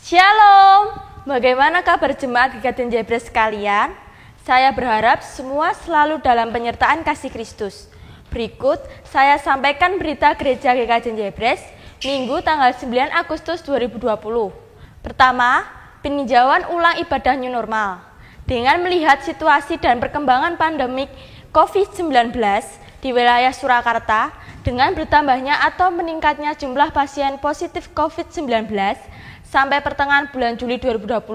Shalom, bagaimana kabar jemaat GKJ Jebres sekalian? Saya berharap semua selalu dalam penyertaan kasih Kristus. Berikut saya sampaikan berita gereja GKJ Jebres, Minggu tanggal 9 Agustus 2020. Pertama, peninjauan ulang ibadah new normal. Dengan melihat situasi dan perkembangan pandemik COVID-19 di wilayah Surakarta, dengan bertambahnya atau meningkatnya jumlah pasien positif COVID-19, sampai pertengahan bulan Juli 2020,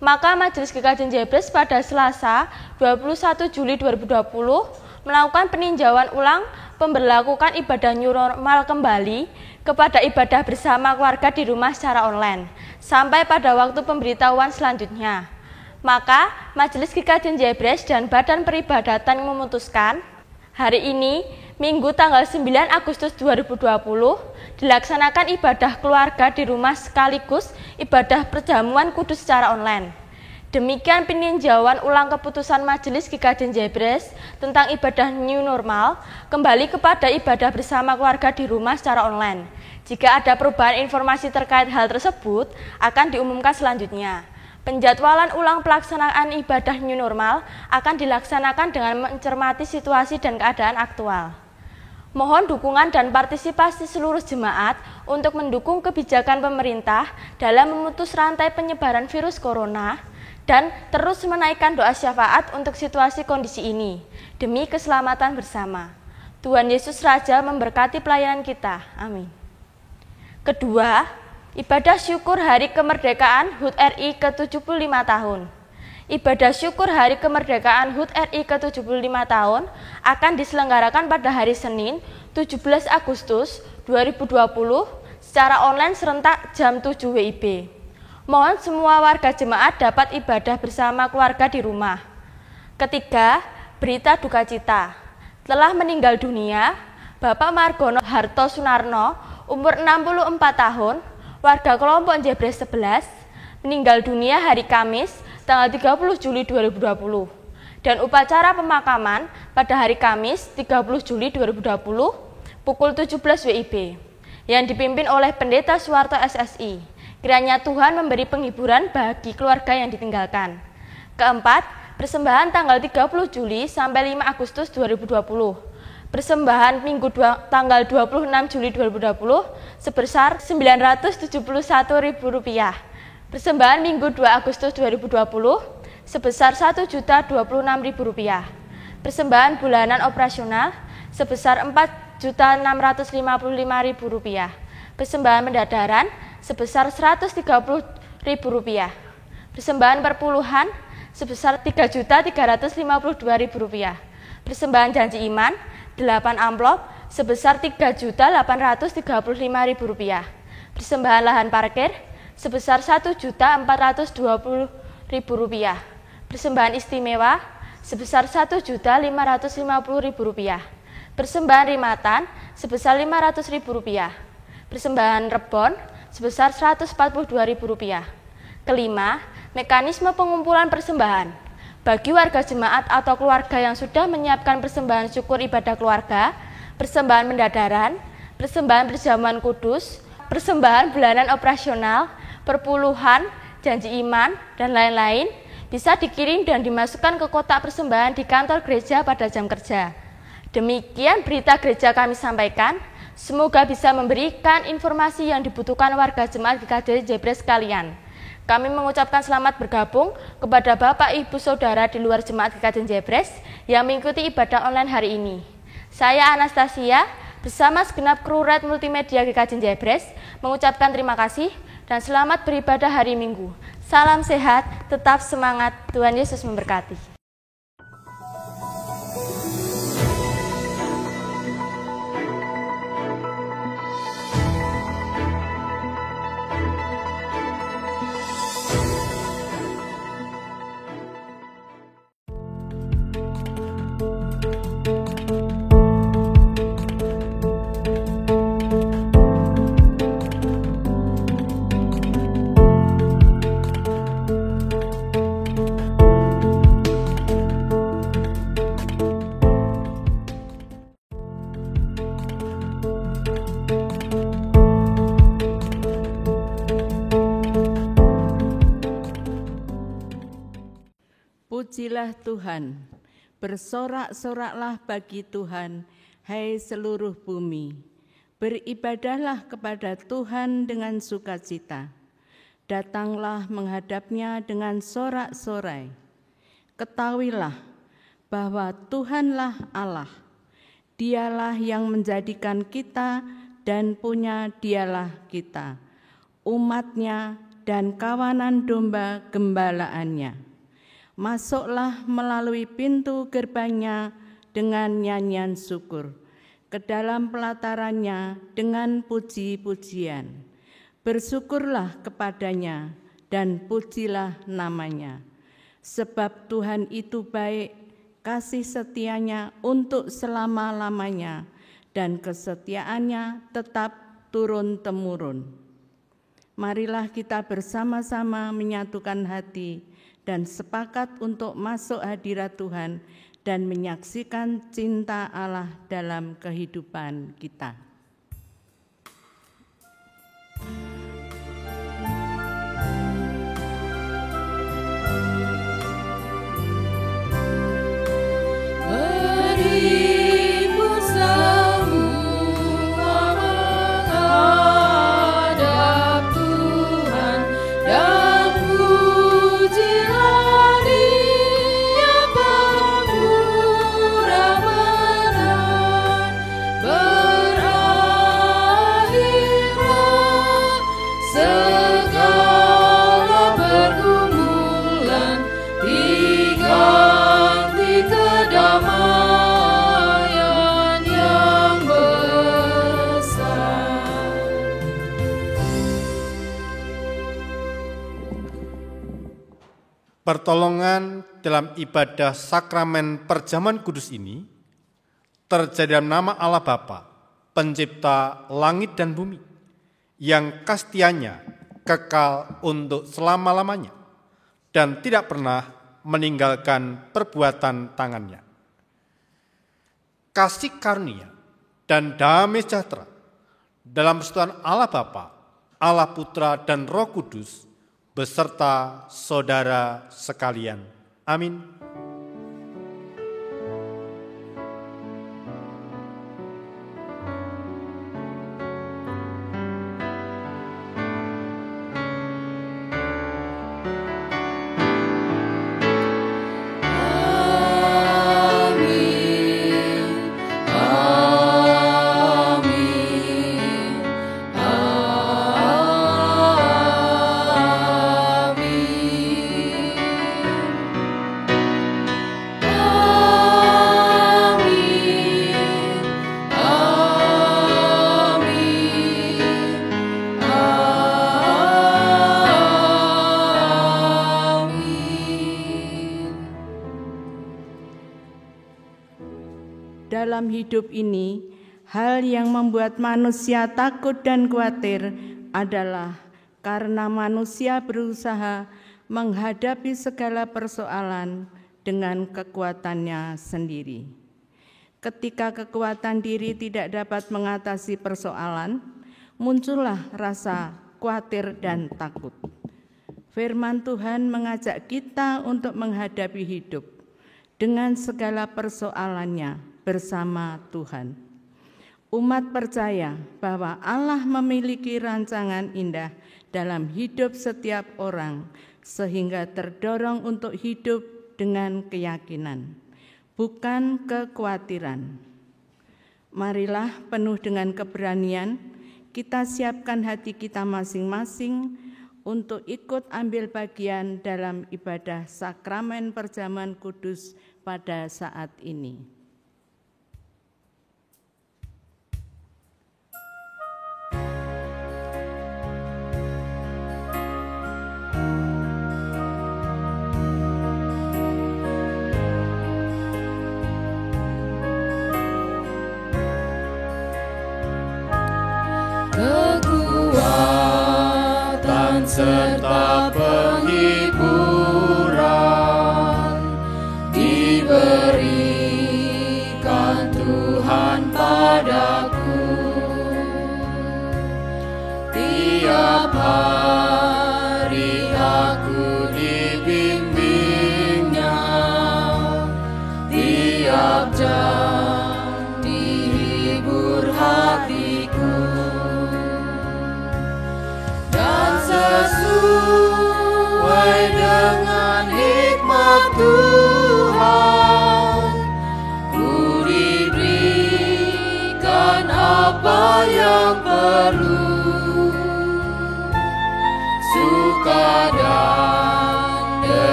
maka Majelis GKJ Jebres pada Selasa 21 Juli 2020 melakukan peninjauan ulang pemberlakukan ibadah new normal kembali kepada ibadah bersama keluarga di rumah secara online sampai pada waktu pemberitahuan selanjutnya. Maka Majelis GKJ Jebres dan Badan Peribadatan memutuskan hari ini, Minggu tanggal 9 Agustus 2020, dilaksanakan ibadah keluarga di rumah sekaligus ibadah perjamuan kudus secara online. Demikian peninjauan ulang keputusan Majelis GKJ Jebres tentang ibadah new normal kembali kepada ibadah bersama keluarga di rumah secara online. Jika ada perubahan informasi terkait hal tersebut, akan diumumkan selanjutnya. Penjadwalan ulang pelaksanaan ibadah new normal akan dilaksanakan dengan mencermati situasi dan keadaan aktual. Mohon dukungan dan partisipasi seluruh jemaat untuk mendukung kebijakan pemerintah dalam memutus rantai penyebaran virus corona dan terus menaikkan doa syafaat untuk situasi kondisi ini, demi keselamatan bersama. Tuhan Yesus Raja memberkati pelayanan kita. Amin. Kedua, ibadah syukur Hari Kemerdekaan HUT RI ke-75 tahun. Ibadah syukur Hari Kemerdekaan HUT RI ke-75 tahun akan diselenggarakan pada hari Senin 17 Agustus 2020 secara online serentak jam 7 WIB. Mohon semua warga jemaat dapat ibadah bersama keluarga di rumah. Ketiga, berita duka cita. Telah meninggal dunia Bapak Margono Harto Sunarno, umur 64 tahun, warga kelompok Jebres 11, meninggal dunia hari Kamis tanggal 30 Juli 2020 dan upacara pemakaman pada hari Kamis 30 Juli 2020 pukul 17 WIB yang dipimpin oleh Pendeta Suwarto SSI. Kiranya Tuhan memberi penghiburan bagi keluarga yang ditinggalkan. Keempat, persembahan tanggal 30 Juli sampai 5 Agustus 2020. Persembahan Minggu tanggal 26 Juli 2020 sebesar Rp971.000. Persembahan Minggu 2 Agustus 2020 sebesar Rp1.026.000. Persembahan bulanan operasional sebesar Rp4.655.000. Persembahan pendadaran sebesar Rp130.000. Persembahan perpuluhan sebesar Rp3.352.000. Persembahan janji iman 8 amplop sebesar Rp3.835.000. Persembahan lahan parkir sebesar Rp1.420.000. Persembahan istimewa sebesar Rp1.550.000. Persembahan rimatan sebesar Rp500.000. Persembahan rebon sebesar Rp142.000. Kelima, mekanisme pengumpulan persembahan. Bagi warga jemaat atau keluarga yang sudah menyiapkan persembahan syukur ibadah keluarga, persembahan pendadaran, persembahan perjamuan kudus, persembahan bulanan operasional, perpuluhan, janji iman, dan lain-lain, bisa dikirim dan dimasukkan ke kotak persembahan di kantor gereja pada jam kerja. Demikian berita gereja kami sampaikan. Semoga bisa memberikan informasi yang dibutuhkan warga jemaat GKJ Jebres sekalian. Kami mengucapkan selamat bergabung kepada Bapak, Ibu, Saudara di luar jemaat GKJ Jebres yang mengikuti ibadah online hari ini. Saya Anastasia bersama segenap kru Red Multimedia GKJ Jebres mengucapkan terima kasih dan selamat beribadah hari Minggu. Salam sehat, tetap semangat, Tuhan Yesus memberkati. Pujilah Tuhan, bersorak-soraklah bagi Tuhan, hai seluruh bumi. Beribadahlah kepada Tuhan dengan sukacita. Datanglah menghadapnya dengan sorak-sorai. Ketahuilah bahwa Tuhanlah Allah. Dialah yang menjadikan kita dan punya dialah kita, umatnya dan kawanan domba gembalaannya. Masuklah melalui pintu gerbangnya dengan nyanyian syukur, ke dalam pelatarannya dengan puji-pujian. Bersyukurlah kepadanya dan pujilah namanya. Sebab Tuhan itu baik, kasih setianya untuk selama-lamanya, dan kesetiaannya tetap turun-temurun. Marilah kita bersama-sama menyatukan hati dan sepakat untuk masuk hadirat Tuhan dan menyaksikan cinta Allah dalam kehidupan kita. Pertolongan dalam ibadah sakramen perjamuan kudus ini terjadi dalam nama Allah Bapa, pencipta langit dan bumi, yang kasih-Nya kekal untuk selama-lamanya dan tidak pernah meninggalkan perbuatan tangannya. Kasih karunia dan damai sejahtera dalam persekutuan Allah Bapa, Allah Putra dan Roh Kudus beserta saudara sekalian. Amin. Dalam hidup ini, hal yang membuat manusia takut dan khawatir adalah karena manusia berusaha menghadapi segala persoalan dengan kekuatannya sendiri. Ketika kekuatan diri tidak dapat mengatasi persoalan, muncullah rasa khawatir dan takut. Firman Tuhan mengajak kita untuk menghadapi hidup dengan segala persoalannya bersama Tuhan. Umat percaya bahwa Allah memiliki rancangan indah dalam hidup setiap orang, sehingga terdorong untuk hidup dengan keyakinan, bukan kekhawatiran. Marilah penuh dengan keberanian, kita siapkan hati kita masing-masing untuk ikut ambil bagian dalam ibadah sakramen perjamuan kudus pada saat ini. Kekuatan serta penghiburan diberikan Tuhan padaku. Tiap hari aku dibimbing-Nya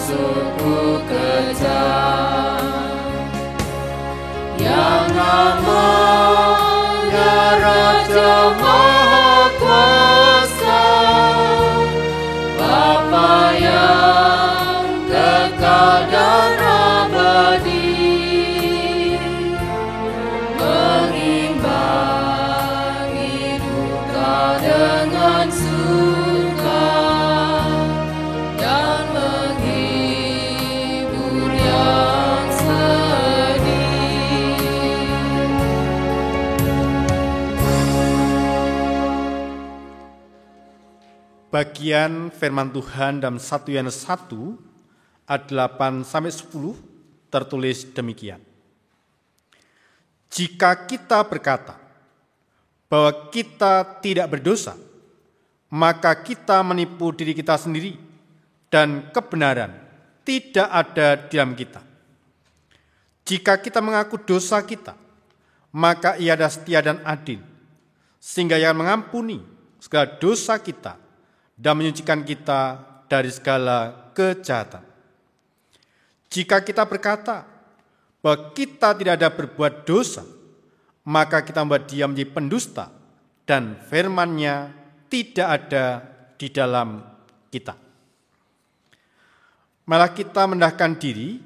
musuhku kejam, yang namanya Raja Maha Kuasa, Bapa yang kekal dan abadi, mengimbangi duka dengan suka dan menghibur yang sedih. Bagian firman Tuhan dalam 1 Yohanes 1 ayat 8-10 tertulis demikian. Jika kita berkata bahwa kita tidak berdosa, maka kita menipu diri kita sendiri dan kebenaran tidak ada di dalam kita. Jika kita mengaku dosa kita, maka Ia adalah setia dan adil, sehingga Ia mengampuni segala dosa kita dan menyucikan kita dari segala kejahatan. Jika kita berkata bahwa kita tidak ada berbuat dosa, maka kita membuat Dia menjadi pendusta dan firman-Nya tidak ada di dalam kita. Malah kita mendahkan diri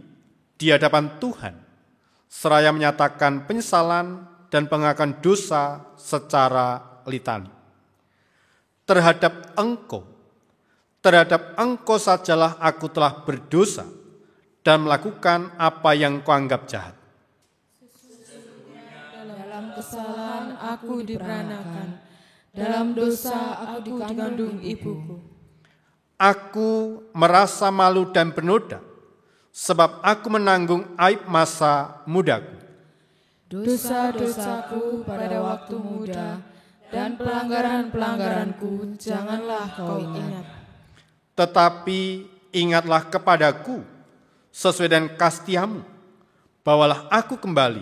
di hadapan Tuhan, seraya menyatakan penyesalan dan pengakuan dosa secara litani. Terhadap engkau sajalah aku telah berdosa dan melakukan apa yang kau anggap jahat. Dalam kesalahan aku diperanakan, dalam dosa aku dikandung ibuku. Aku merasa malu dan bernoda, sebab aku menanggung aib masa mudaku. Dosa-dosaku pada waktu muda dan pelanggaran-pelanggaranku janganlah kau ingat. Tetapi ingatlah kepadaku sesuai dengan kasih-Mu, bawalah aku kembali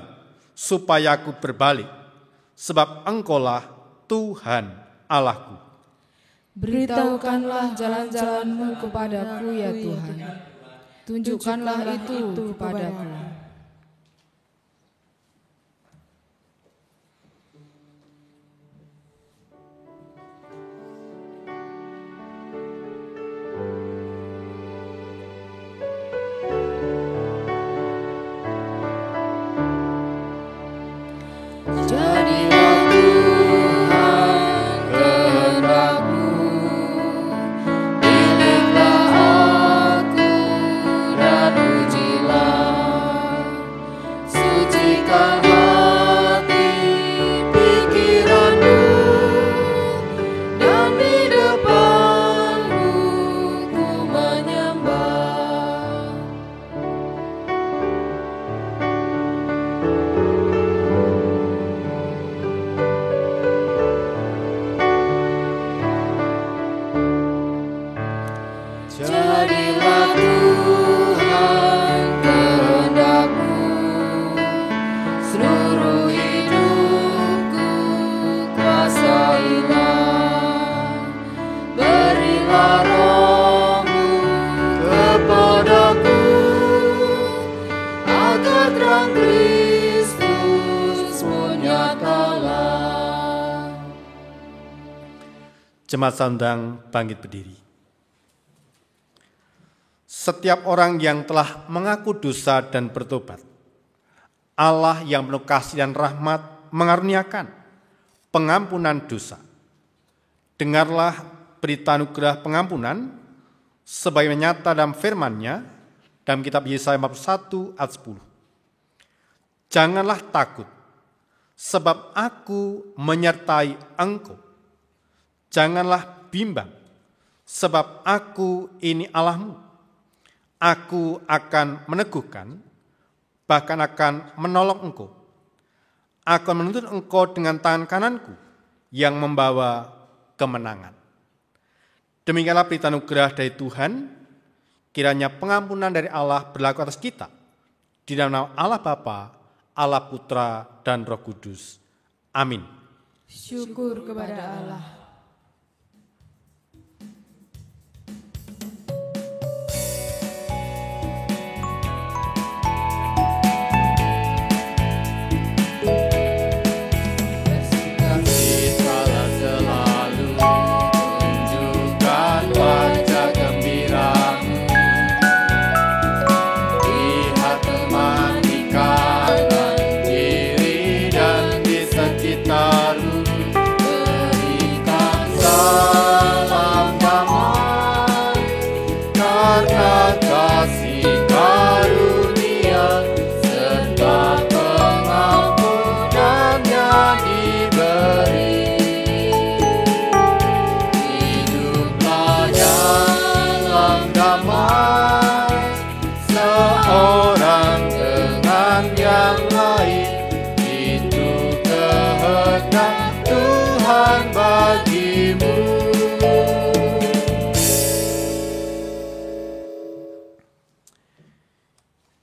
supaya aku berbalik, sebab Engkaulah Tuhan Allahku. Beritahukanlah jalan-jalan-Mu kepadaku ya Tuhan, tunjukkanlah itu kepadaku. Jadilah Tuhan kehendak-Mu, pilihlah aku dan ujilah, sucikan hati pikiranmu, dan di depan-Mu ku menyembah. Jadilah Tuhan kehendak-Mu, seluruh hidupku kuasailah, berilah Roh-Mu kepadaku, agar terang Kristus pun nyatalah. Jemaat Sandang bangkit berdiri. Setiap orang yang telah mengaku dosa dan bertobat, Allah yang penuh kasih dan rahmat mengaruniakan pengampunan dosa. Dengarlah berita anugerah pengampunan sebagaimana nyata dalam firman-Nya dalam kitab Yesaya 41 ayat 10. Janganlah takut, sebab aku menyertai engkau. Janganlah bimbang, sebab aku ini Allahmu. Aku akan meneguhkan, bahkan akan menolong engkau. Aku akan menuntun engkau dengan tangan kananku yang membawa kemenangan. Demikianlah berita anugerah dari Tuhan. Kiranya pengampunan dari Allah berlaku atas kita. Di dalam nama Allah Bapa, Allah Putra, dan Roh Kudus. Amin. Syukur kepada Allah.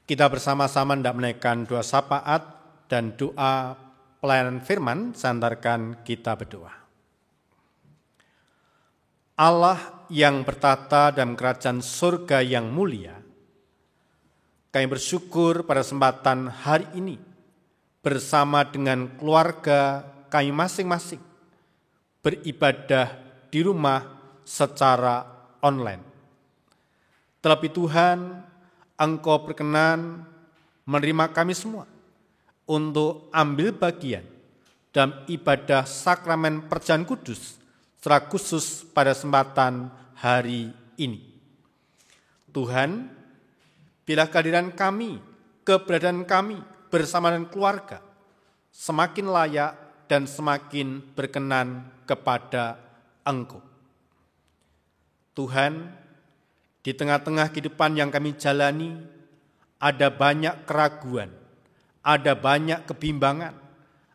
Kita bersama-sama hendak menaikkan doa syafaat dan doa pelayanan firman, santarkan kita berdoa. Allah yang bertata dalam kerajaan surga yang mulia, kami bersyukur pada kesempatan hari ini bersama dengan keluarga kami masing-masing beribadah di rumah secara online. Terlebih Tuhan, Engkau berkenan menerima kami semua untuk ambil bagian dalam ibadah sakramen perjamuan kudus secara khusus pada kesempatan hari ini. Tuhan, bila kehadiran kami, keberadaan kami bersama dengan keluarga semakin layak dan semakin berkenan kepada Engkau. Tuhan, di tengah-tengah kehidupan yang kami jalani, ada banyak keraguan, ada banyak kebimbangan,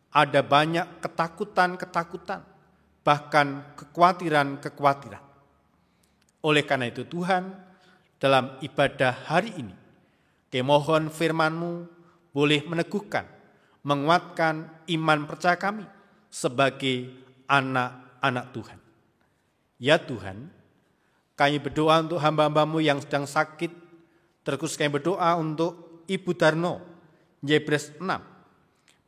ada banyak ketakutan-ketakutan, bahkan kekhawatiran-kekhawatiran. Oleh karena itu Tuhan, dalam ibadah hari ini, kami mohon firman-Mu boleh meneguhkan, menguatkan iman percaya kami sebagai anak-anak Tuhan. Ya Tuhan, kami berdoa untuk hamba-hamba-Mu yang sedang sakit, terkhusus kami berdoa untuk Ibu Darno, Jebres 6,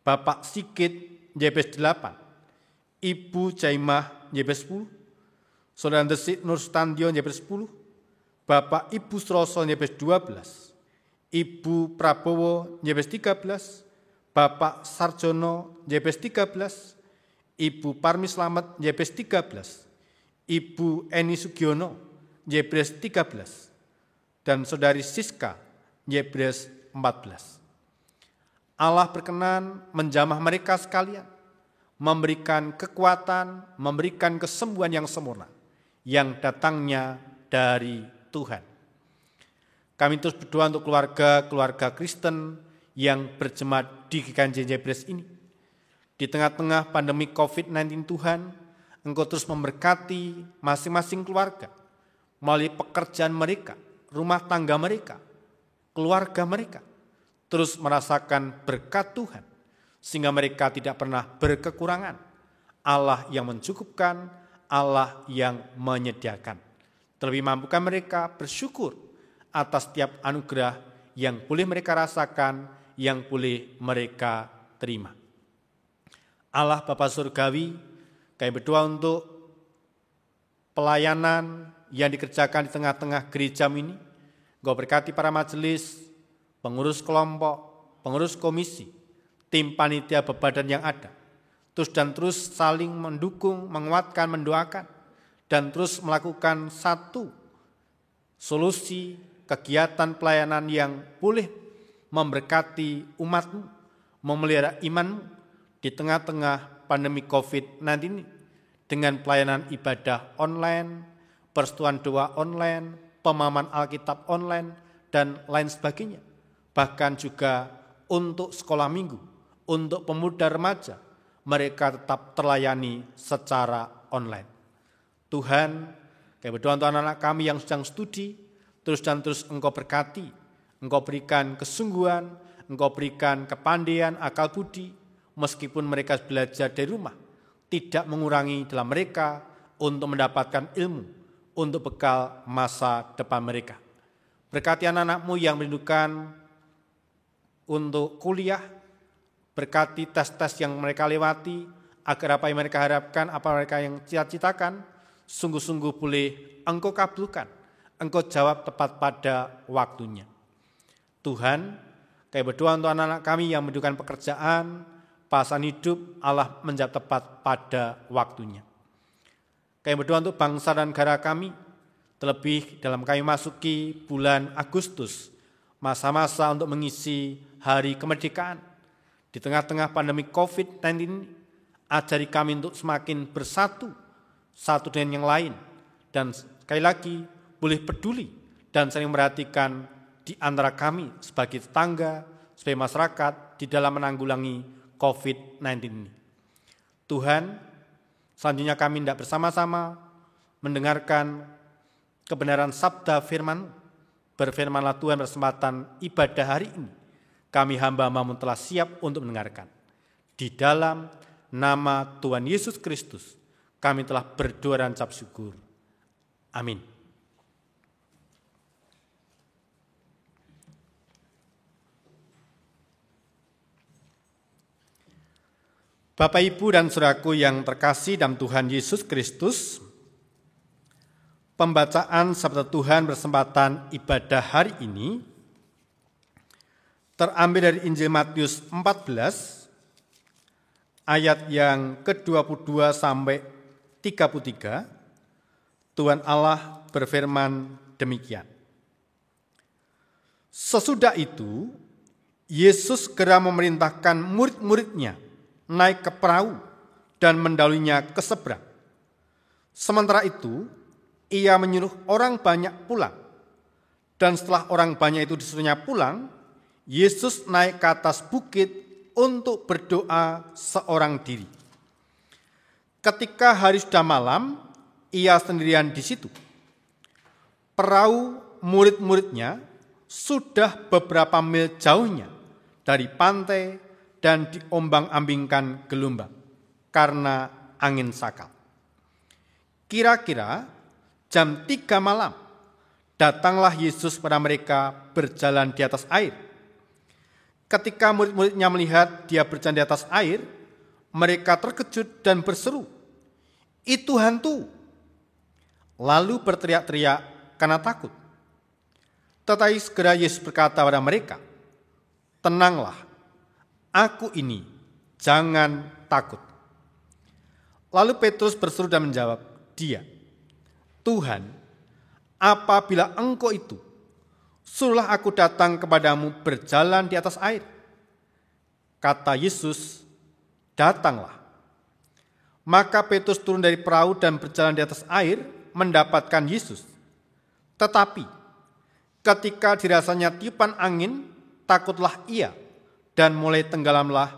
Bapak Sigit, Jebres 8, Ibu Jaimah, Jebres 10, Saudara Desit Nur Sutandio, Jebres 10, Bapak Ibu Sroso, Jebres 12, Ibu Prabowo, Jebres 13, Bapak Sarjono, Jebres 13, Ibu Parmi Slamet, Jebres 13, Ibu Eni Sugiono, Jebres 13, dan Saudari Siska, Jebres 14. Allah berkenan menjamah mereka sekalian, memberikan kekuatan, memberikan kesembuhan yang sempurna, yang datangnya dari Tuhan. Kami terus berdoa untuk keluarga-keluarga Kristen yang berjemaat di GKJ Jebres ini. Di tengah-tengah pandemi COVID-19 Tuhan, Engkau terus memberkati masing-masing keluarga, melalui pekerjaan mereka, rumah tangga mereka, keluarga mereka, terus merasakan berkat Tuhan, sehingga mereka tidak pernah berkekurangan. Allah yang mencukupkan, Allah yang menyediakan. Terlebih mampukan mereka bersyukur atas setiap anugerah yang boleh mereka rasakan, yang boleh mereka terima. Allah Bapa Surgawi, kami berdoa untuk pelayanan yang dikerjakan di tengah-tengah gereja ini. Engkau berkati para majelis, pengurus kelompok, pengurus komisi, tim panitia bebadan yang ada. Terus saling mendukung, menguatkan, mendoakan, dan terus melakukan satu solusi kegiatan pelayanan yang boleh memberkati umat-Mu, memelihara iman-Mu di tengah-tengah pandemi COVID-19 ini, dengan pelayanan ibadah online, persetujuan doa online, pemahaman Alkitab online, dan lain sebagainya. Bahkan juga untuk sekolah minggu, untuk pemuda remaja, mereka tetap terlayani secara online. Tuhan, kami berdoa untuk anak-anak kami yang sedang studi, terus Engkau berkati, Engkau berikan kesungguhan, Engkau berikan kepandaian, akal budi, meskipun mereka belajar dari rumah, tidak mengurangi dalam mereka untuk mendapatkan ilmu, untuk bekal masa depan mereka. Berkati anak-anak-Mu yang merindukan untuk kuliah, berkati tes-tes yang mereka lewati, agar apa yang mereka harapkan, apa mereka yang cita-citakan, sungguh-sungguh boleh Engkau kabulkan, Engkau jawab tepat pada waktunya. Tuhan, kami berdoa untuk anak-anak kami yang merindukan pekerjaan, pasangan hidup, Allah menjawab tepat pada waktunya. Kami berdoa untuk bangsa dan negara kami, terlebih dalam kami masuki bulan Agustus, masa-masa untuk mengisi hari kemerdekaan. Di tengah-tengah pandemi COVID-19, ajari kami untuk semakin bersatu, satu dengan yang lain, dan sekali lagi boleh peduli dan saling memperhatikan di antara kami sebagai tetangga, sebagai masyarakat di dalam menanggulangi COVID-19 ini. Tuhan, selanjutnya kami hendak bersama-sama mendengarkan kebenaran sabda firman-Mu Berfirmanlah Tuhan pada kesempatan ibadah hari ini. Kami hamba-Mu telah siap untuk mendengarkan. Di dalam nama Tuhan Yesus Kristus, kami telah berdoa dan ucap syukur. Amin. Bapak, Ibu, dan saudaraku yang terkasih dalam Tuhan Yesus Kristus, pembacaan sabda Tuhan berkesempatan ibadah hari ini terambil dari Injil Matius 14 ayat yang ke-22 sampai 33. Tuhan Allah berfirman demikian. Sesudah itu, Yesus segera memerintahkan murid-muridnya naik ke perahu dan mendaluinya ke seberang. Sementara itu, ia menyuruh orang banyak pulang. Dan setelah orang banyak itu disuruhnya pulang, Yesus naik ke atas bukit untuk berdoa seorang diri. Ketika hari sudah malam, ia sendirian di situ. Perahu murid-muridnya sudah beberapa mil jauhnya dari pantai dan diombang-ambingkan gelombang karena angin sakal. Kira-kira jam 3 malam, datanglah Yesus pada mereka berjalan di atas air. Ketika murid-muridnya melihat dia berjalan di atas air, mereka terkejut dan berseru, "Itu hantu!" Lalu berteriak-teriak karena takut. Tetapi segera Yesus berkata pada mereka, "Tenanglah, aku ini, jangan takut." Lalu Petrus berseru dan menjawab dia, "Tuhan, apabila Engkau itu, suruhlah aku datang kepadamu berjalan di atas air." Kata Yesus, "Datanglah." Maka Petrus turun dari perahu dan berjalan di atas air mendapatkan Yesus. Tetapi ketika dirasanya tiupan angin, takutlah ia dan mulai tenggelamlah,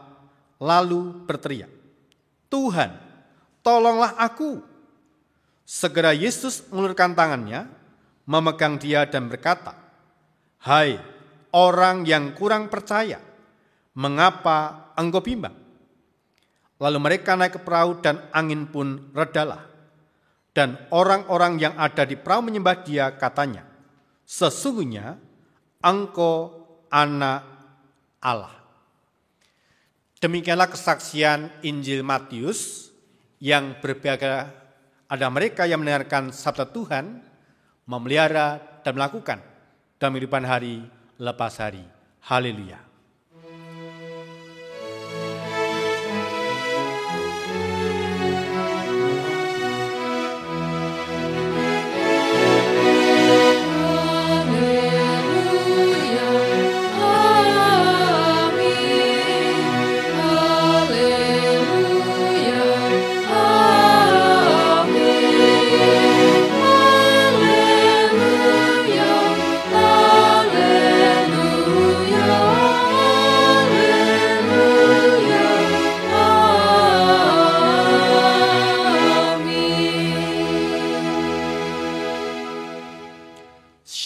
lalu berteriak, "Tuhan, tolonglah aku." Segera Yesus mengulurkan tangannya, memegang dia dan berkata, "Hai orang yang kurang percaya, mengapa engkau bimbang?" Lalu mereka naik ke perahu dan angin pun redalah. Dan orang-orang yang ada di perahu menyembah dia, katanya, "Sesungguhnya engkau anak Allah." Demikianlah kesaksian Injil Matius yang berbeda. Ada mereka yang mendengarkan sabda Tuhan, memelihara dan melakukan dalam kehidupan hari lepas hari. Haleluya.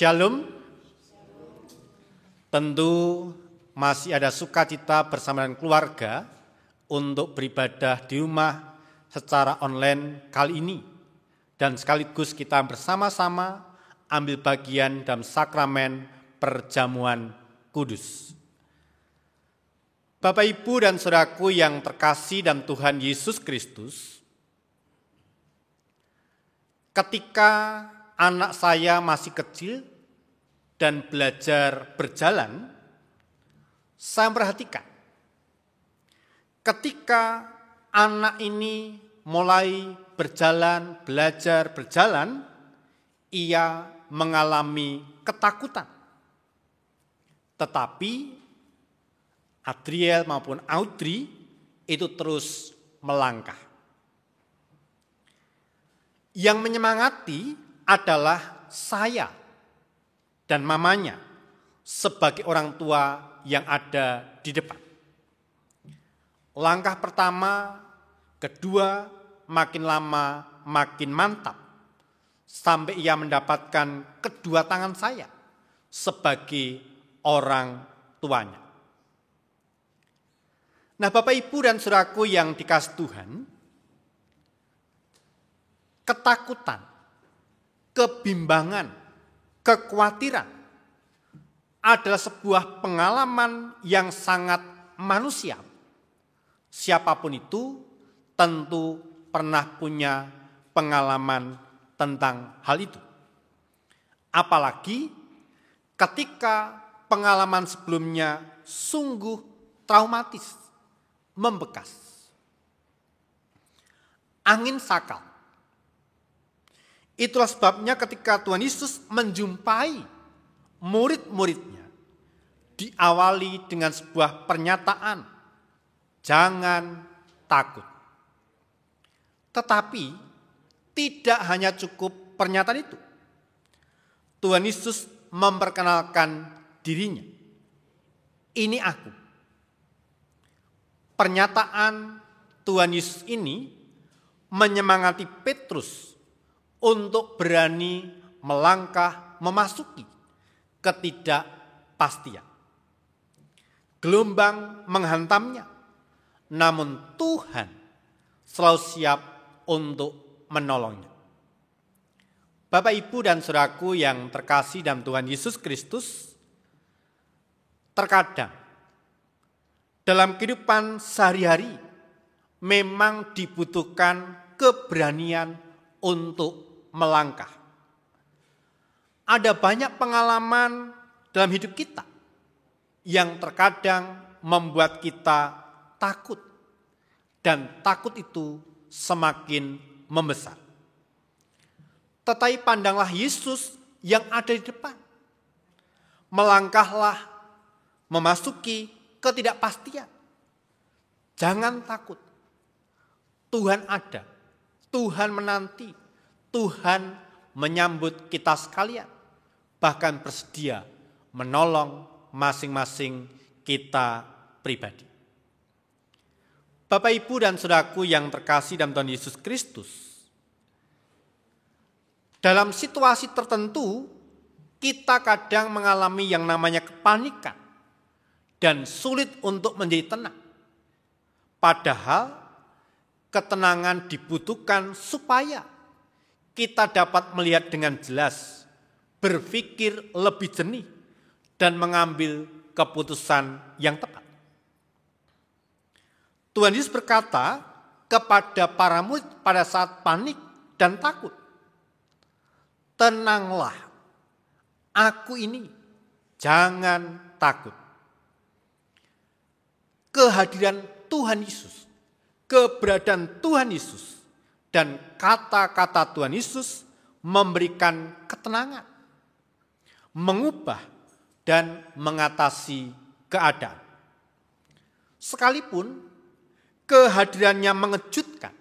Shalom. Tentu masih ada sukacita bersama dengan keluarga untuk beribadah di rumah secara online kali ini. Dan sekaligus kita bersama-sama ambil bagian dalam sakramen perjamuan kudus. Bapak, Ibu, dan saudaraku yang terkasih dalam Tuhan Yesus Kristus, ketika anak saya masih kecil dan belajar berjalan, saya perhatikan ketika anak ini mulai berjalan, belajar berjalan, ia mengalami ketakutan. Tetapi Adriel maupun Audrey itu terus melangkah. Yang menyemangati adalah saya dan mamanya sebagai orang tua yang ada di depan. Langkah pertama, kedua, makin lama makin mantap sampai ia mendapatkan kedua tangan saya sebagai orang tuanya. Nah, Bapak, Ibu, dan saudaraku yang dikasihi Tuhan, ketakutan, kebimbangan, kekhawatiran adalah sebuah pengalaman yang sangat manusiawi. Siapapun itu tentu pernah punya pengalaman tentang hal itu. Apalagi ketika pengalaman sebelumnya sungguh traumatis, membekas. Angin sakal. Itulah sebabnya ketika Tuhan Yesus menjumpai murid-muridnya, diawali dengan sebuah pernyataan, jangan takut. Tetapi tidak hanya cukup pernyataan itu. Tuhan Yesus memperkenalkan dirinya. Ini aku. Pernyataan Tuhan Yesus ini menyemangati Petrus untuk berani melangkah memasuki ketidakpastian. Gelombang menghantamnya, namun Tuhan selalu siap untuk menolongnya. Bapak, Ibu, dan saudaraku yang terkasih dalam Tuhan Yesus Kristus, terkadang dalam kehidupan sehari-hari memang dibutuhkan keberanian untuk melangkah. Ada banyak pengalaman dalam hidup kita yang terkadang membuat kita takut, dan takut itu semakin membesar. Tetapi pandanglah Yesus yang ada di depan. Melangkahlah memasuki ketidakpastian. Jangan takut. Tuhan ada. Tuhan menanti. Tuhan menyambut kita sekalian. Bahkan bersedia menolong masing-masing kita pribadi. Bapak, Ibu, dan saudaraku yang terkasih dalam Tuhan Yesus Kristus, dalam situasi tertentu kita kadang mengalami yang namanya kepanikan dan sulit untuk menjadi tenang. Padahal ketenangan dibutuhkan supaya kita dapat melihat dengan jelas, berpikir lebih jernih, dan mengambil keputusan yang tepat. Tuhan Yesus berkata kepada para murid pada saat panik dan takut, tenanglah, aku ini, jangan takut. Kehadiran Tuhan Yesus, keberadaan Tuhan Yesus, dan kata-kata Tuhan Yesus memberikan ketenangan, mengubah dan mengatasi keadaan. Sekalipun kehadirannya mengejutkan,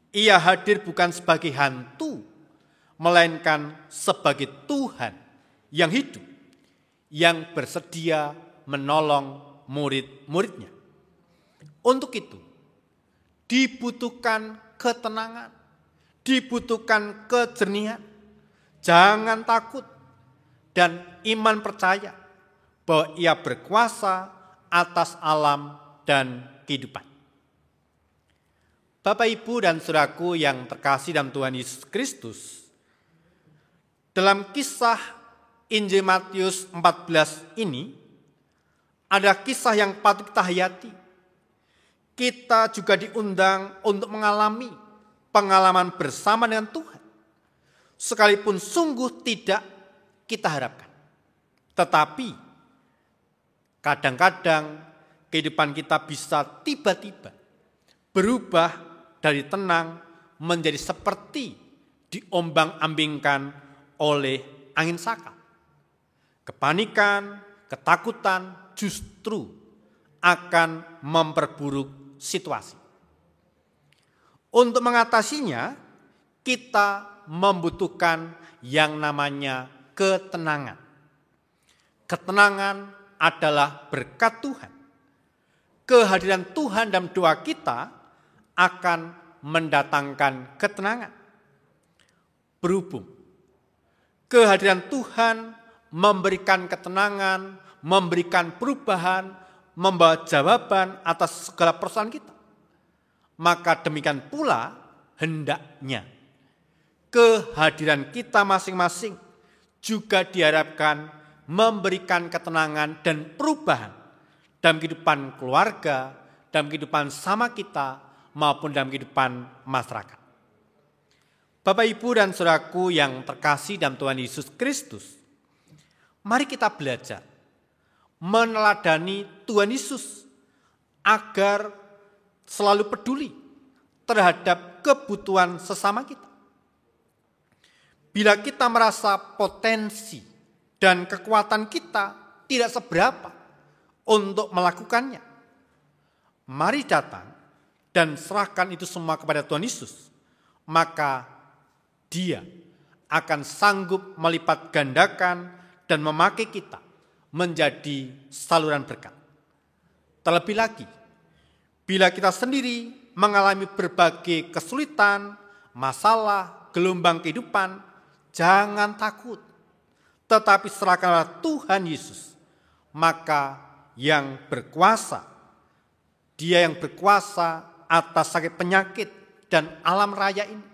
ia hadir bukan sebagai hantu, melainkan sebagai Tuhan yang hidup, yang bersedia menolong murid-muridnya. Untuk itu, dibutuhkan ketenangan, dibutuhkan kejernihan. Jangan takut, dan iman percaya bahwa Ia berkuasa atas alam dan kehidupan. Bapak, Ibu, dan saudaraku yang terkasih dalam Tuhan Yesus Kristus, dalam kisah Injil Matius 14 ini, ada kisah yang patut kita hayati. Kita juga diundang untuk mengalami pengalaman bersama dengan Tuhan. Sekalipun sungguh tidak kita harapkan. Tetapi kadang-kadang kehidupan kita bisa tiba-tiba berubah dari tenang menjadi seperti diombang-ambingkan oleh angin sakal. Kepanikan, ketakutan justru akan memperburuk situasi. Untuk mengatasinya, kita membutuhkan yang namanya ketenangan. Ketenangan adalah berkat Tuhan. Kehadiran Tuhan dalam doa kita akan mendatangkan ketenangan. Berhubung kehadiran Tuhan memberikan ketenangan, memberikan perubahan, membawa jawaban atas segala persoalan kita. Maka demikian pula hendaknya kehadiran kita masing-masing juga diharapkan memberikan ketenangan dan perubahan dalam kehidupan keluarga, dalam kehidupan sama kita, maupun dalam kehidupan masyarakat. Bapak, Ibu, dan saudaraku yang terkasih dalam Tuhan Yesus Kristus, mari kita belajar meneladani Tuhan Yesus agar selalu peduli terhadap kebutuhan sesama kita. Bila kita merasa potensi dan kekuatan kita tidak seberapa untuk melakukannya, mari datang dan serahkan itu semua kepada Tuhan Yesus. Maka Dia akan sanggup melipat gandakan dan memakai kita menjadi saluran berkat. Terlebih lagi, bila kita sendiri mengalami berbagai kesulitan, masalah, gelombang kehidupan, jangan takut, tetapi serahkanlah Tuhan Yesus. Maka yang berkuasa, Dia yang berkuasa atas sakit penyakit dan alam raya ini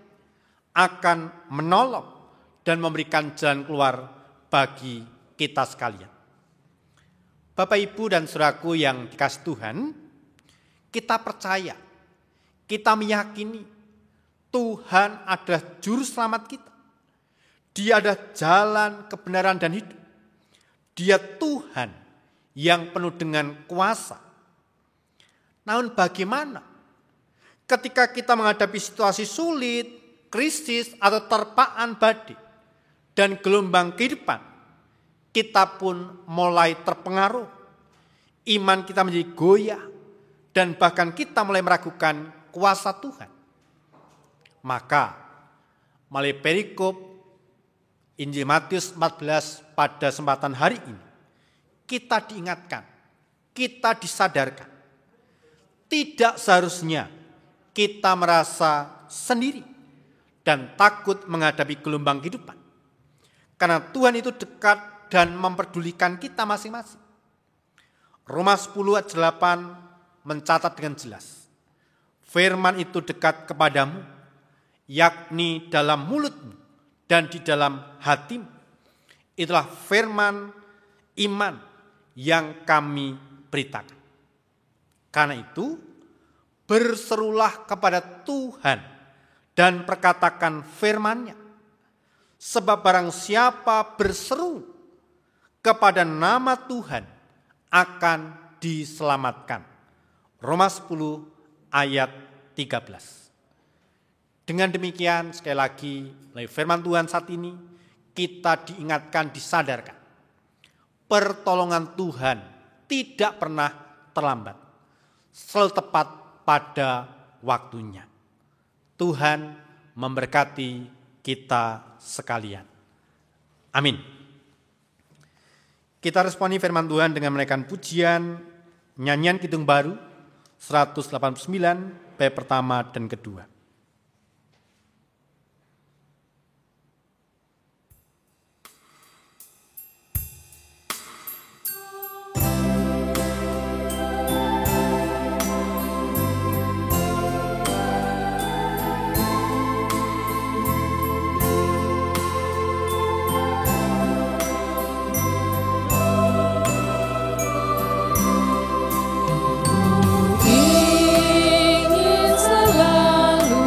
akan menolong dan memberikan jalan keluar bagi kita sekalian. Bapak, Ibu, dan saudaraku yang dikasihi Tuhan, kita percaya, kita meyakini Tuhan adalah juru selamat kita. Dia adalah jalan kebenaran dan hidup. Dia Tuhan yang penuh dengan kuasa. Namun bagaimana ketika kita menghadapi situasi sulit, krisis, atau terpaan badai dan gelombang kehidupan, kita pun mulai terpengaruh, iman kita menjadi goyah, dan bahkan kita mulai meragukan kuasa Tuhan. Maka melalui perikop Injil Matius 14 pada kesempatan hari ini, kita diingatkan, kita disadarkan, tidak seharusnya kita merasa sendiri dan takut menghadapi gelombang kehidupan. Karena Tuhan itu dekat dan memperdulikan kita masing-masing. Roma 10 ayat 8 mencatat dengan jelas, firman itu dekat kepadamu, yakni dalam mulutmu dan di dalam hatimu. Itulah firman iman yang kami beritakan. Karena itu, berserulah kepada Tuhan dan perkatakan firman-Nya. Sebab barang siapa berseru kepada nama Tuhan akan diselamatkan. Roma 10 ayat 13. Dengan demikian, sekali lagi, melalui firman Tuhan saat ini, kita diingatkan, disadarkan. Pertolongan Tuhan tidak pernah terlambat. Selalu tepat pada waktunya. Tuhan memberkati kita sekalian. Amin. Kita responi firman Tuhan dengan menaikkan pujian, nyanyian Kidung Baru, 189, bait pertama dan kedua. Ingin selalu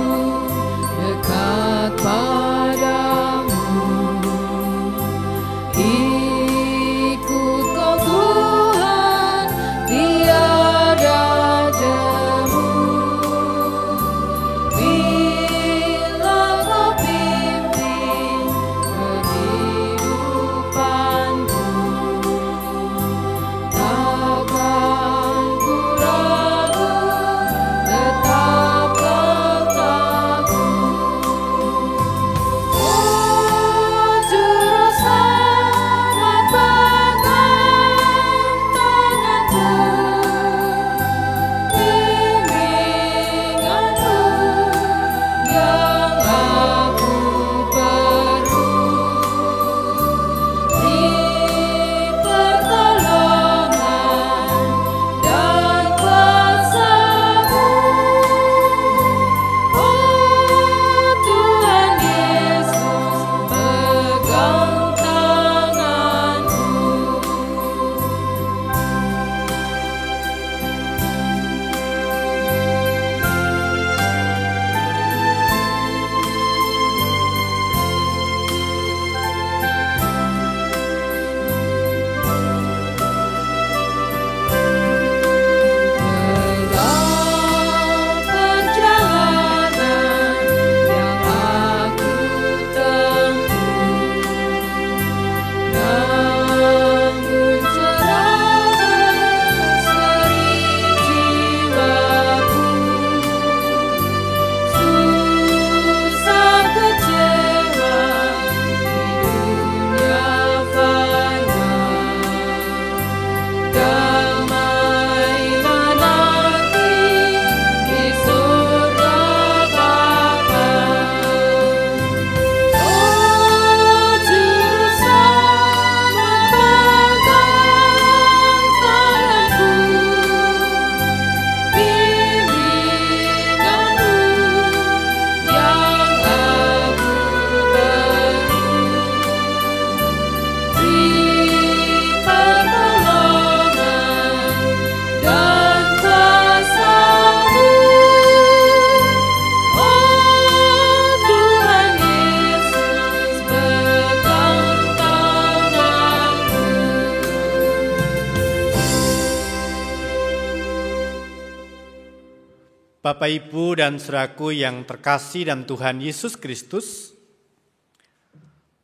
Bapak, Ibu, dan saudaraku yang terkasih dan Tuhan Yesus Kristus,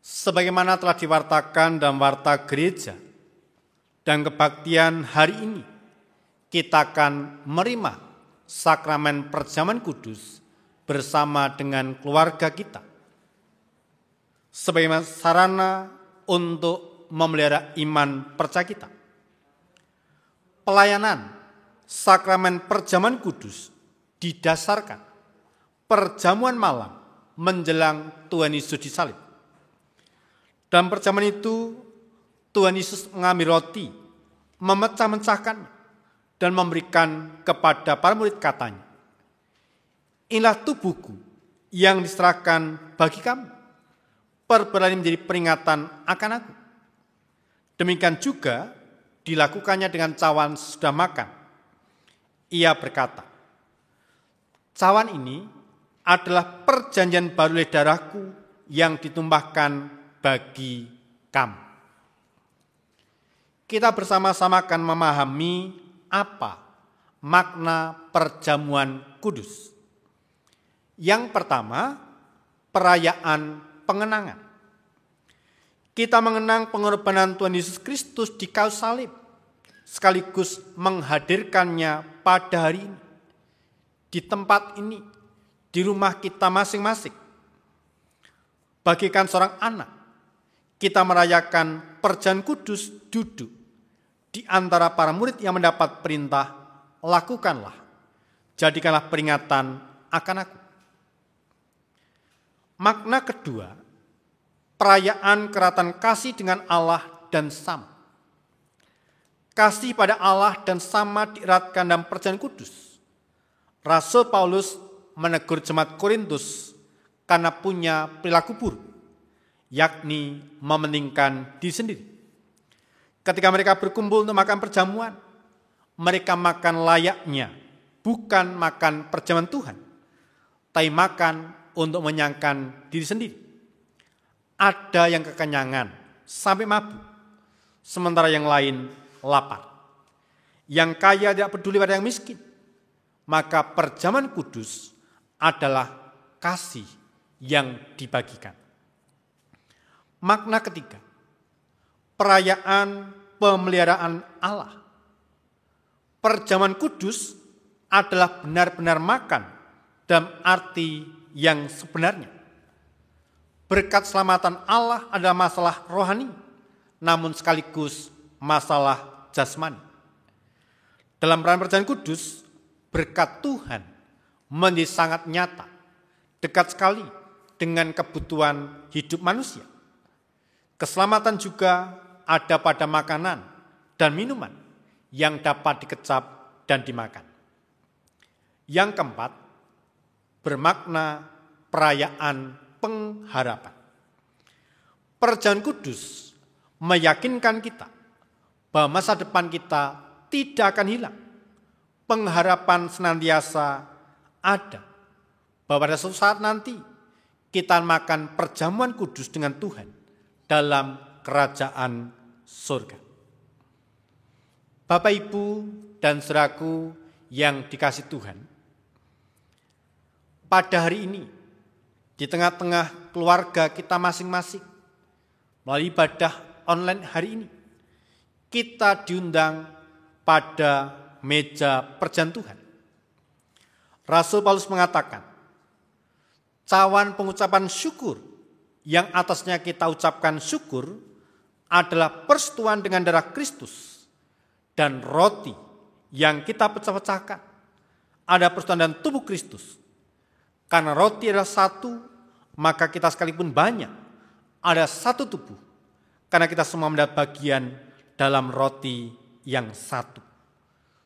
sebagaimana telah diwartakan dalam warta gereja dan kebaktian hari ini, kita akan menerima sakramen perjamuan kudus bersama dengan keluarga kita sebagai sarana untuk memelihara iman percaya kita. Pelayanan sakramen perjamuan kudus didasarkan perjamuan malam menjelang Tuhan Yesus disalib. Dalam perjamuan itu, Tuhan Yesus mengambil roti, memecah-mecahkannya, dan memberikan kepada para murid, katanya, "Inilah tubuhku yang diserahkan bagi kamu. Perbuatan ini menjadi peringatan akan aku." Demikian juga dilakukannya dengan cawan sesudah makan. Ia berkata, "Cawan ini adalah perjanjian baru oleh darahku yang ditumpahkan bagi kamu." Kita bersama-sama akan memahami apa makna perjamuan kudus. Yang pertama, perayaan pengenangan. Kita mengenang pengorbanan Tuhan Yesus Kristus di kayu salib, sekaligus menghadirkannya pada hari ini, di tempat ini, di rumah kita masing-masing. Bagikan seorang anak, kita merayakan perjamuan kudus duduk di antara para murid yang mendapat perintah, "Lakukanlah, jadikanlah peringatan akan aku." Makna kedua, perayaan keratan kasih dengan Allah dan sama. Kasih pada Allah dan sama dieratkan dalam perjanjian kudus. Rasul Paulus menegur jemaat Korintus karena punya perilaku buruk, yakni mementingkan diri sendiri. Ketika mereka berkumpul untuk makan perjamuan, mereka makan layaknya, bukan makan perjamuan Tuhan, tapi makan untuk menyenangkan diri sendiri. Ada yang kekenyangan sampai mabuk, sementara yang lain lapar. Yang kaya tidak peduli pada yang miskin. Maka perjamuan kudus adalah kasih yang dibagikan. Makna ketiga, perayaan pemeliharaan Allah. Perjamuan kudus adalah benar-benar makan dalam arti yang sebenarnya. Berkat selamatan Allah adalah masalah rohani, namun sekaligus masalah jasmani. Dalam peran perjamuan kudus, berkat Tuhan menjadi sangat nyata, dekat sekali dengan kebutuhan hidup manusia. Keselamatan juga ada pada makanan dan minuman yang dapat dikecap dan dimakan. Yang keempat, bermakna perayaan pengharapan. Perjamuan kudus meyakinkan kita bahwa masa depan kita tidak akan hilang. Pengharapan senantiasa ada, bahwa pada suatu saat nanti kita makan perjamuan kudus dengan Tuhan dalam kerajaan surga. Bapak, Ibu, dan saudaraku yang dikasihi Tuhan, pada hari ini, di tengah-tengah keluarga kita masing-masing, melalui ibadah online hari ini, kita diundang pada meja perjamuan Tuhan. Rasul Paulus mengatakan, cawan pengucapan syukur yang atasnya kita ucapkan syukur adalah persetujuan dengan darah Kristus, dan roti yang kita pecah-pecahkan ada persetujuan dan tubuh Kristus. Karena roti adalah satu, maka kita sekalipun banyak ada satu tubuh, karena kita semua mendapat bagian dalam roti yang satu.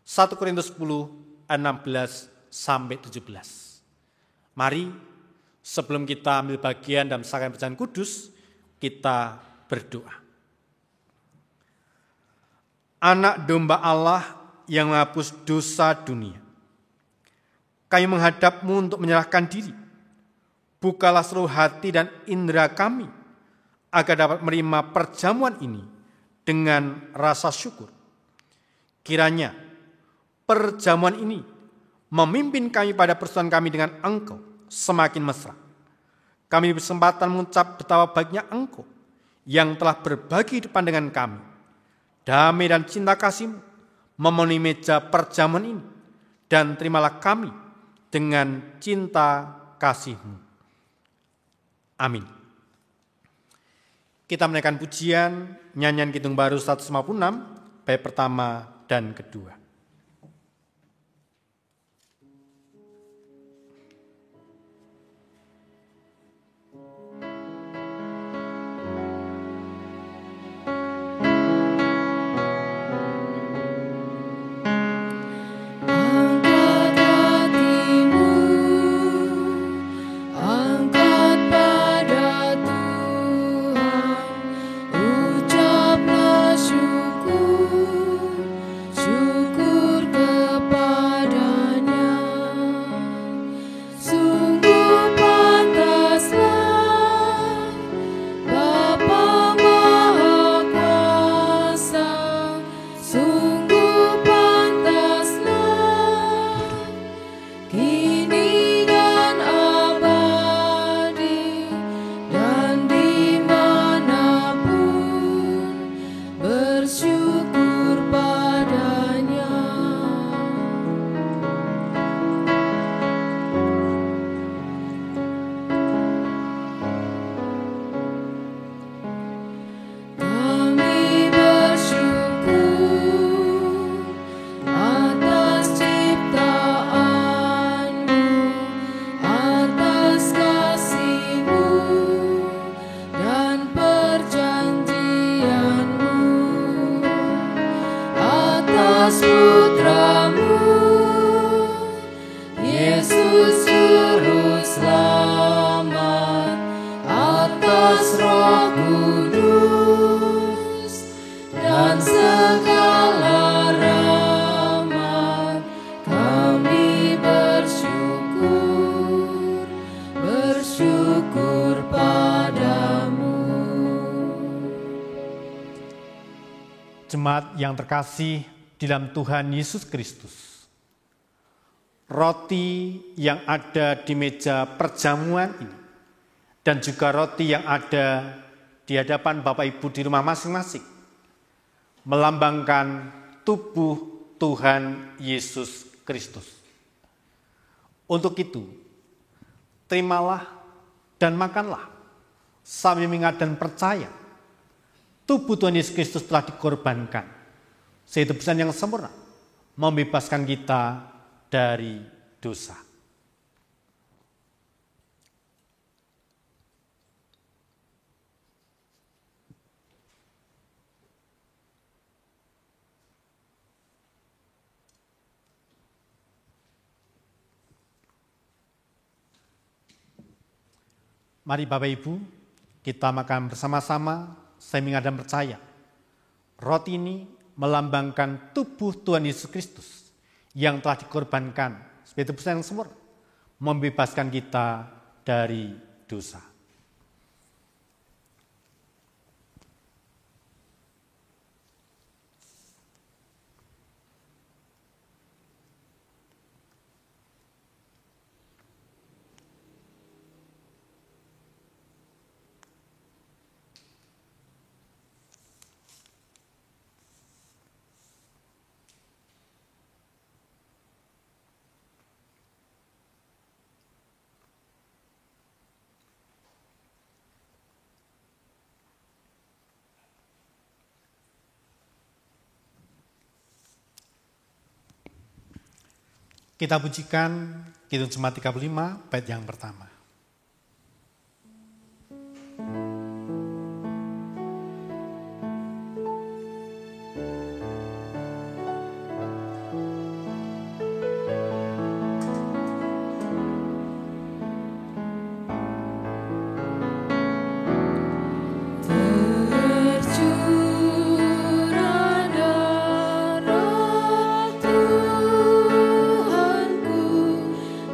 1 Korintus 10 16-17. Mari sebelum kita ambil bagian dalam sakramen perjamuan kudus, kita berdoa. Anak domba Allah yang menghapus dosa dunia, kami menghadap-Mu untuk menyerahkan diri. Bukalah seluruh hati dan indera kami, agar dapat menerima perjamuan ini dengan rasa syukur. Kiranya perjamuan ini memimpin kami pada persekutuan kami dengan Engkau semakin mesra. Kami berkesempatan mengucap betapa baiknya Engkau yang telah berbagi hidupan dengan kami. Damai dan cinta kasih-Mu memenuhi meja perjamuan ini, dan terimalah kami dengan cinta kasih-Mu. Amin. Kita menaikkan pujian nyanyian Kidung Baru 156, bait pertama dan kedua. Jemaat yang terkasih di dalam Tuhan Yesus Kristus, roti yang ada di meja perjamuan ini dan juga roti yang ada di hadapan Bapak Ibu di rumah masing-masing melambangkan tubuh Tuhan Yesus Kristus. Untuk itu, terimalah dan makanlah sambil mengingat dan percaya tubuh Tuhan Yesus Kristus telah dikorbankan, sehingga tebusan yang sempurna membebaskan kita dari dosa. Mari Bapak Ibu, kita makan bersama-sama. Saya mengingat dan percaya, roti ini melambangkan tubuh Tuhan Yesus Kristus yang telah dikorbankan sebagai tebusan yang sempurna, membebaskan kita dari dosa. Kita pujikan Kidung Jemaat 35, bait yang pertama.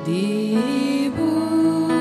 Di bumi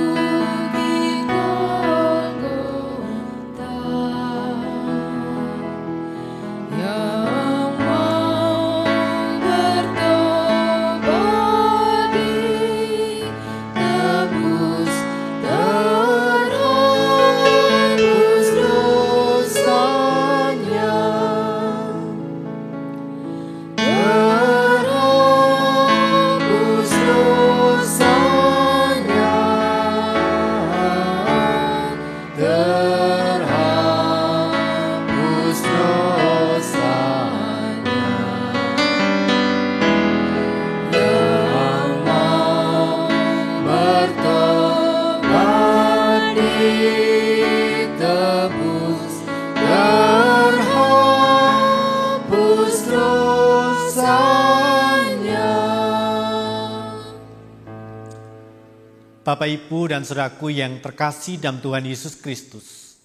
Bapak, Ibu, dan saudaraku yang terkasih dalam Tuhan Yesus Kristus,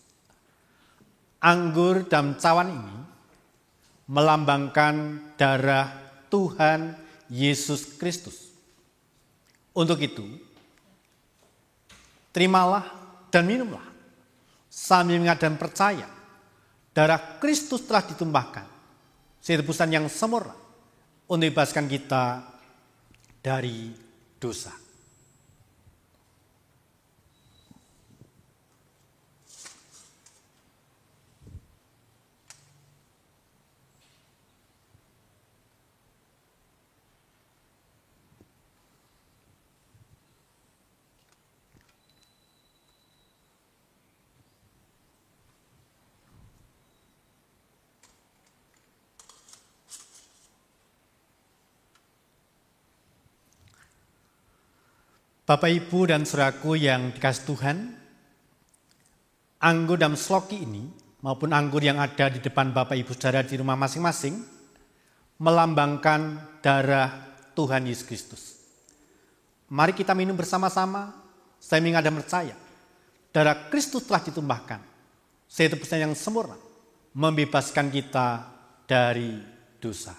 anggur dalam cawan ini melambangkan darah Tuhan Yesus Kristus. Untuk itu, terimalah dan minumlah sambil mengingat dan percaya darah Kristus telah ditumpahkan sebagai tebusan yang sempurna untuk membebaskan kita dari dosa. Bapak, Ibu, dan saudaraku yang dikasihi Tuhan, anggur dalam sloki ini maupun anggur yang ada di depan Bapak, Ibu, saudara di rumah masing-masing melambangkan darah Tuhan Yesus Kristus. Mari kita minum bersama-sama, saya mengingat dan percaya darah Kristus telah ditumpahkan sebagai tebusan yang sempurna membebaskan kita dari dosa.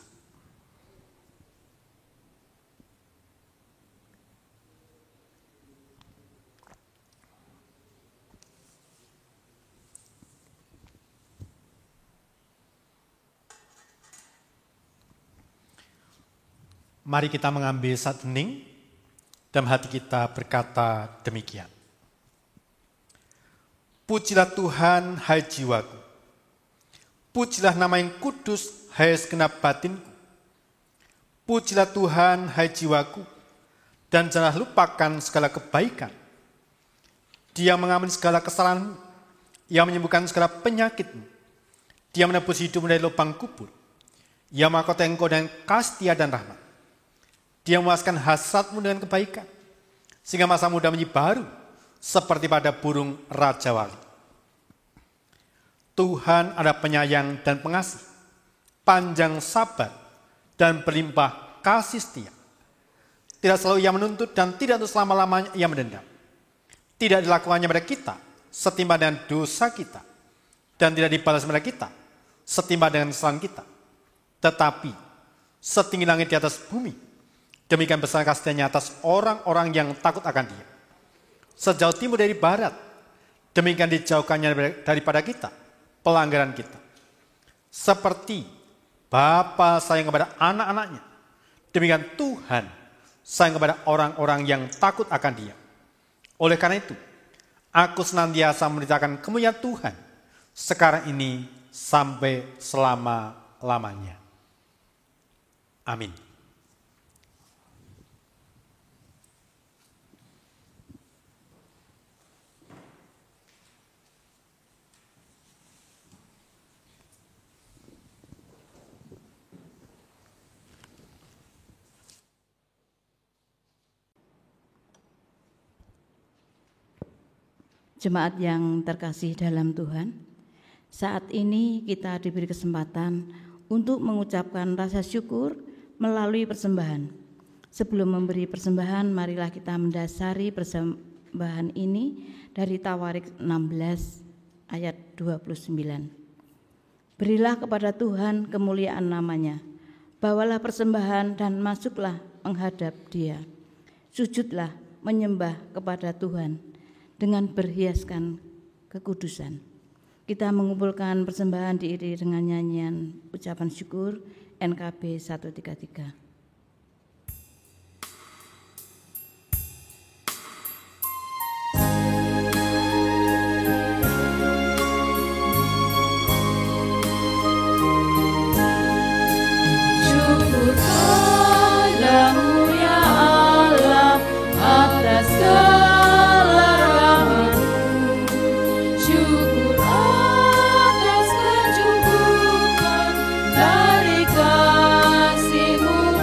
Mari kita mengambil saat hening, dalam hati kita berkata demikian. Pujilah Tuhan, hai jiwaku. Pujilah nama yang kudus, hai segenap batinku. Pujilah Tuhan, hai jiwaku, dan janganlah lupakan segala kebaikan. Dia mengampuni segala kesalahanmu, Ia menyembuhkan segala penyakitmu. Dia menebus hidupmu dari lubang kubur. Ia mahkota engkau dengan kasih setia dan rahmat. Dia memuaskan hasratmu dengan kebaikan, sehingga masa muda menjadi baru, seperti pada burung Raja Wali. Tuhan adalah penyayang dan pengasih, panjang sabar, dan berlimpah kasih setia. Tidak selalu Ia menuntut dan tidak untuk selama-lamanya Ia mendendam. Tidak dilakukannya pada kita setimpal dengan dosa kita, dan tidak dibalas pada kita setimpal dengan kesalahan kita. Tetapi setinggi langit di atas bumi, demikian besar kasih-Nya atas orang-orang yang takut akan Dia. Sejauh timur dari barat, demikian dijauhkannya daripada kita, pelanggaran kita. Seperti Bapa sayang kepada anak-anaknya, demikian Tuhan sayang kepada orang-orang yang takut akan Dia. Oleh karena itu, aku senantiasa memberitakan kemuliaan Tuhan, sekarang ini sampai selama-lamanya. Amin. Jemaat yang terkasih dalam Tuhan, saat ini kita diberi kesempatan untuk mengucapkan rasa syukur melalui persembahan. Sebelum memberi persembahan, marilah kita mendasari persembahan ini dari Tawarik 16 ayat 29. Berilah kepada Tuhan kemuliaan namanya, bawalah persembahan dan masuklah menghadap Dia. Sujudlah menyembah kepada Tuhan dengan berhiaskan kekudusan. Kita mengumpulkan persembahan diiringi dengan nyanyian ucapan syukur NKB 133. Syukur padamu ya Allah atas segala rahmat-Mu. Syukur atas kecukupan dari kasih-Mu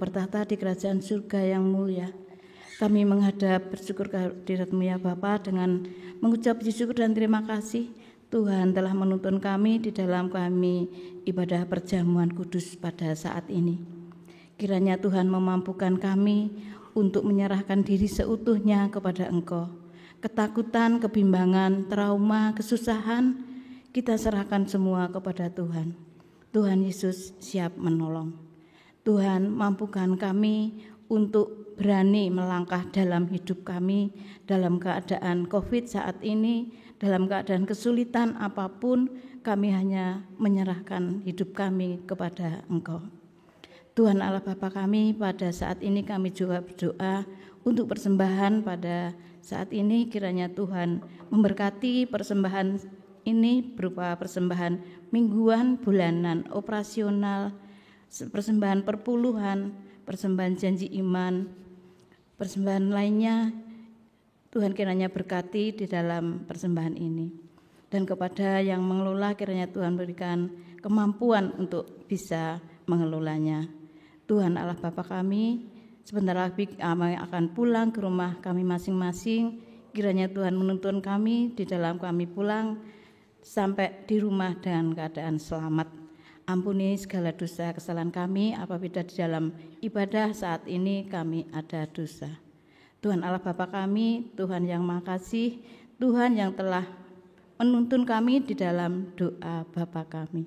bertahta di kerajaan surga yang mulia. Kami menghadap bersyukur kehadirat-Mu ya Bapa dengan mengucap puji syukur dan terima kasih Tuhan telah menuntun kami di dalam kami ibadah perjamuan kudus pada saat ini. Kiranya Tuhan memampukan kami untuk menyerahkan diri seutuhnya kepada Engkau. Ketakutan, kebimbangan, trauma, kesusahan, kita serahkan semua kepada Tuhan. Tuhan Yesus siap menolong. Tuhan mampukan kami untuk berani melangkah dalam hidup kami, dalam keadaan COVID saat ini, dalam keadaan kesulitan apapun, kami hanya menyerahkan hidup kami kepada Engkau. Tuhan Allah Bapa kami, pada saat ini kami juga berdoa untuk persembahan pada saat ini. Kiranya Tuhan memberkati persembahan ini berupa persembahan mingguan, bulanan, operasional, persembahan perpuluhan, persembahan janji iman, persembahan lainnya. Tuhan kiranya berkati di dalam persembahan ini. Dan kepada yang mengelola kiranya Tuhan berikan kemampuan untuk bisa mengelolanya. Tuhan Allah Bapa kami, sebentar lagi kami akan pulang ke rumah kami masing-masing. Kiranya Tuhan menuntun kami di dalam kami pulang sampai di rumah dengan keadaan selamat. Ampuni segala dosa kesalahan kami apabila di dalam ibadah saat ini kami ada dosa. Tuhan Allah Bapa kami, Tuhan yang Maha Kasih, Tuhan yang telah menuntun kami di dalam doa Bapa kami.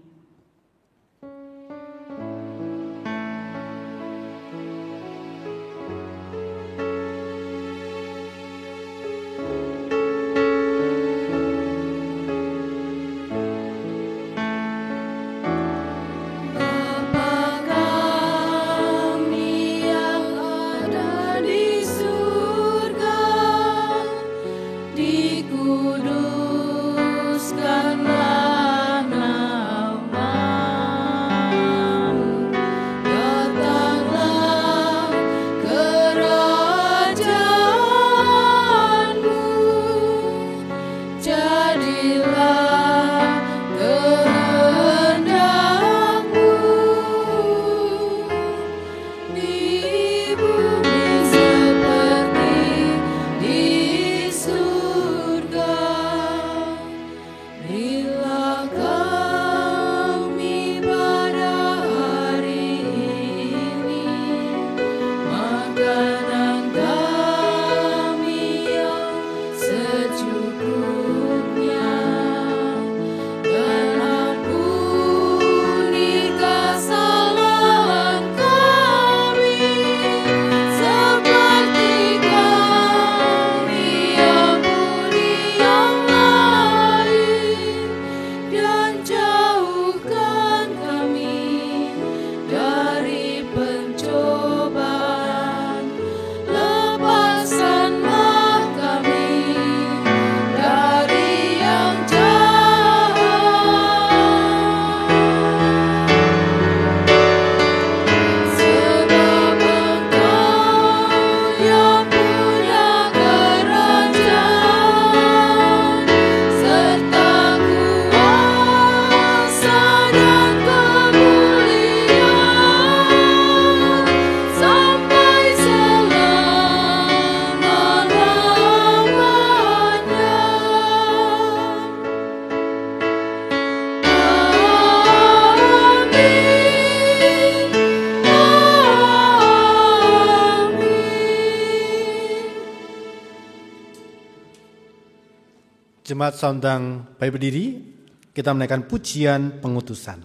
Jemaat saundang baik berdiri, kita menaikkan pujian pengutusan.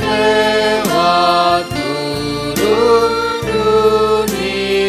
Lewat turun dunia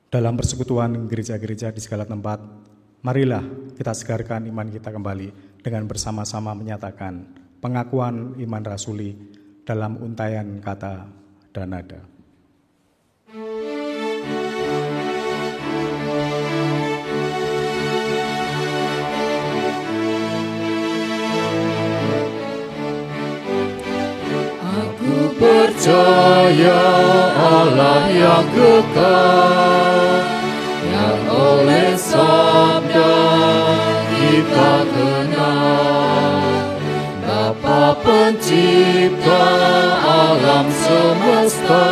Dalam persekutuan gereja-gereja di segala tempat, marilah kita segarkan iman kita kembali dengan bersama-sama menyatakan pengakuan iman rasuli dalam untaian kata dan nada. Percaya Allah yang kekal, yang oleh sabda kita kenal, Bapa pencipta alam semesta,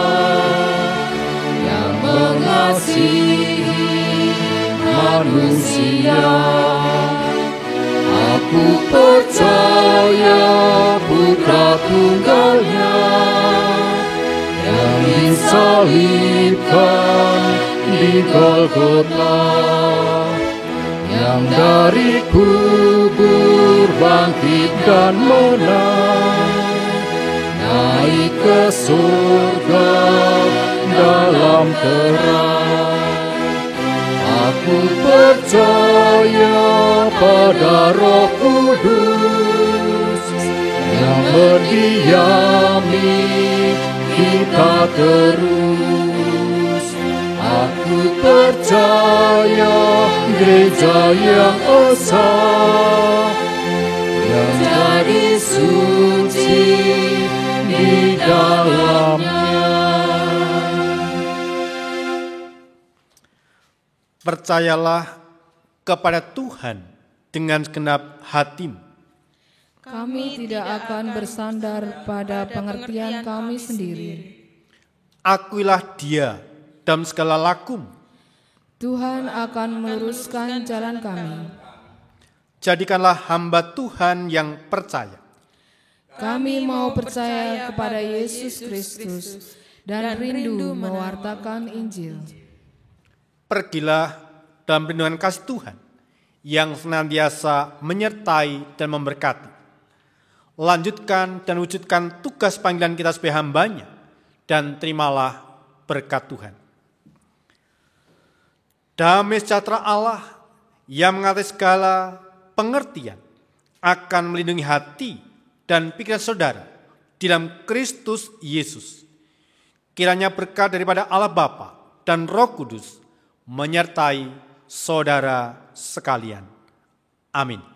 yang mengasihi manusia. Aku percaya Putra Tunggalnya yang disalibkan di Golgota, yang dari kubur bangkit dan menang, naik ke surga dalam terang. Aku percaya pada Roh Kudus yang berdiami kita terus. Aku percaya gereja yang esa, yang jadi suci di dalamnya. Percayalah kepada Tuhan dengan segenap hatimu. Kami tidak akan bersandar pada pengertian kami sendiri. Akuilah Dia dalam segala lakumu. Tuhan akan meluruskan jalan kami. Jadikanlah hamba Tuhan yang percaya. Kami mau percaya kepada Yesus Kristus dan rindu mewartakan Injil. Pergilah dalam perlindungan kasih Tuhan yang senantiasa menyertai dan memberkati. Lanjutkan dan wujudkan tugas panggilan kita sebagai hamba-Nya dan terimalah berkat Tuhan. Damai sejahtera Allah yang mengatasi segala pengertian akan melindungi hati dan pikiran saudara di dalam Kristus Yesus. Kiranya berkat daripada Allah Bapa dan Roh Kudus menyertai saudara sekalian. Amin.